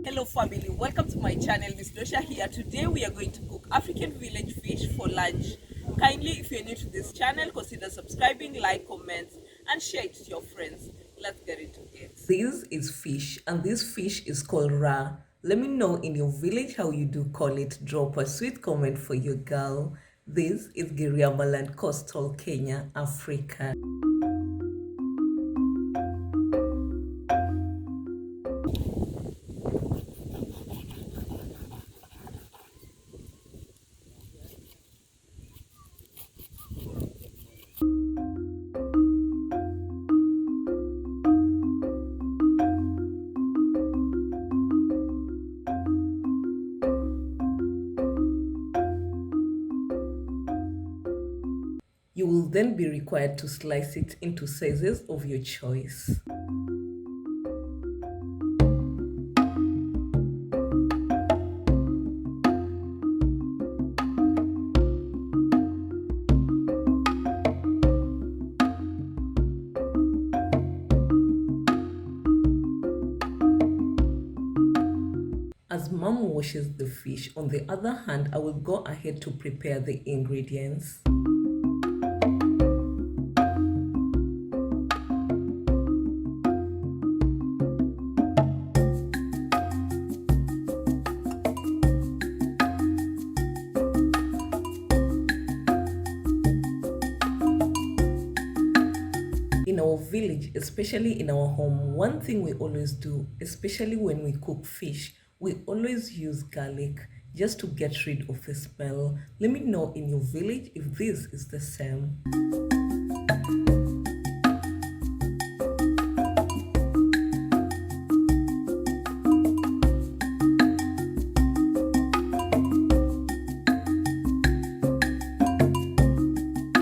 Hello family, welcome to my channel. Miss Dosha here. Today we are going to cook African village fish for lunch. Kindly, if you're new to this channel, consider subscribing, like, comment and share it to your friends. Let's get into it. This is fish and this fish is called ra. Let me know in your village how you do call it. Drop a sweet comment for your girl. This is Giriamaland, Coastal Kenya, Africa. You will then be required to slice it into sizes of your choice. As mom washes the fish, on the other hand, I will go ahead to prepare the ingredients. In our village, especially in our home, one thing we always do, especially when we cook fish, we always use garlic just to get rid of the smell. Let me know in your village if this is the same.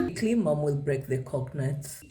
Quickly, mom will break the coconuts.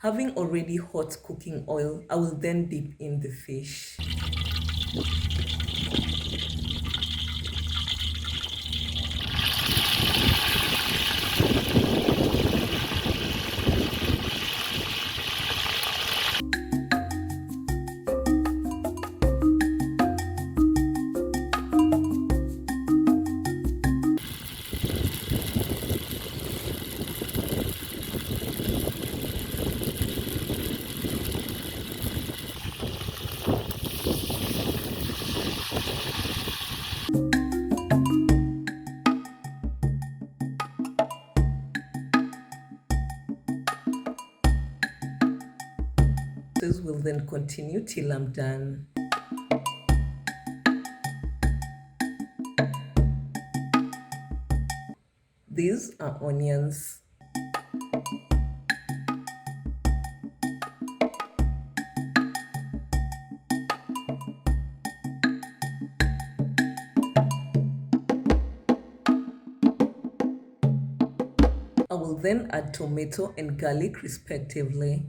Having already hot cooking oil, I will then dip in the fish. This will then continue till I'm done. These are onions. I will then add tomato and garlic respectively.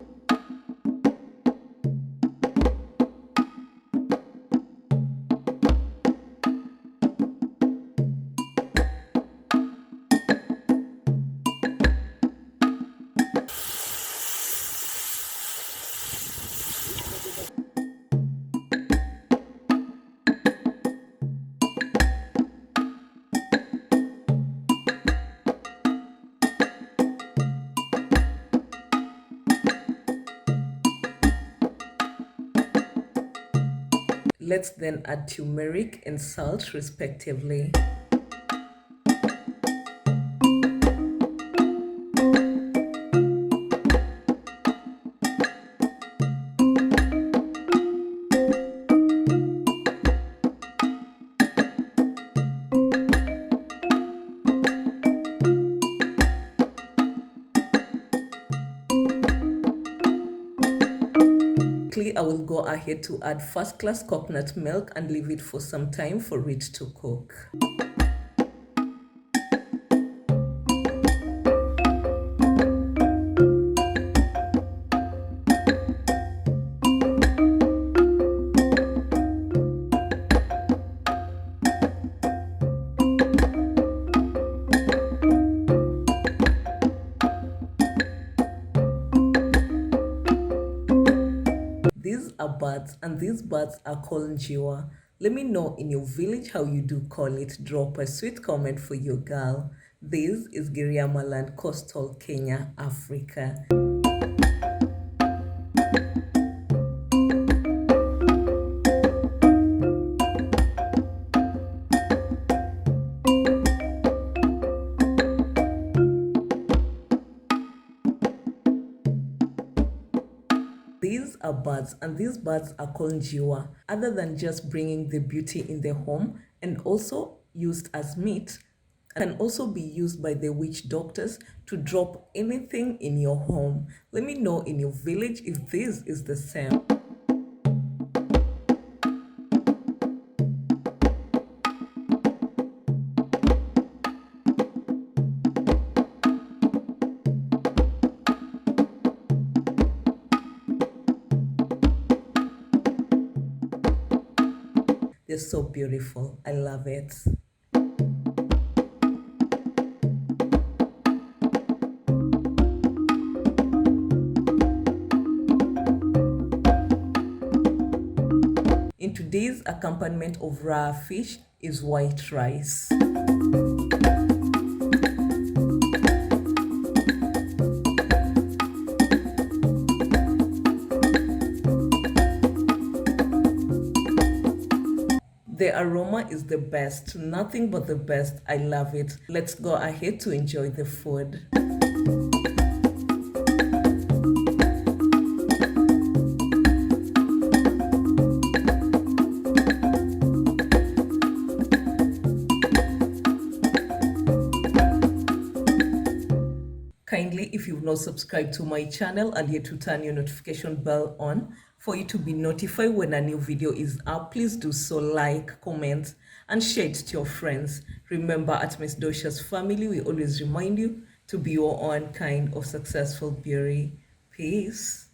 Let's then add turmeric and salt respectively. quickly, I will go ahead to add first class coconut milk and leave it for some time for it to cook. These are birds, and these birds are called njiwa. Let me know in your village how you do call it. Drop a sweet comment for your girl. This is Giriamaland, coastal Kenya, Africa. These are birds, and these birds are called njiwa. Other than just bringing the beauty in the home and also used as meat, can also be used by the witch doctors to drop anything in your home. Let me know in your village if this is the same. They're so beautiful. I love it. In today's accompaniment of raw fish is white rice. The aroma is the best, nothing but the best. I love it. Let's go ahead to enjoy the food. Kindly, if you've not subscribed to my channel, and yet to turn your notification bell on for you to be notified when a new video is up, please do so. Like, comment, and share it to your friends. Remember, at Miss Dosha's family, we always remind you to be your own kind of successful beauty. Peace.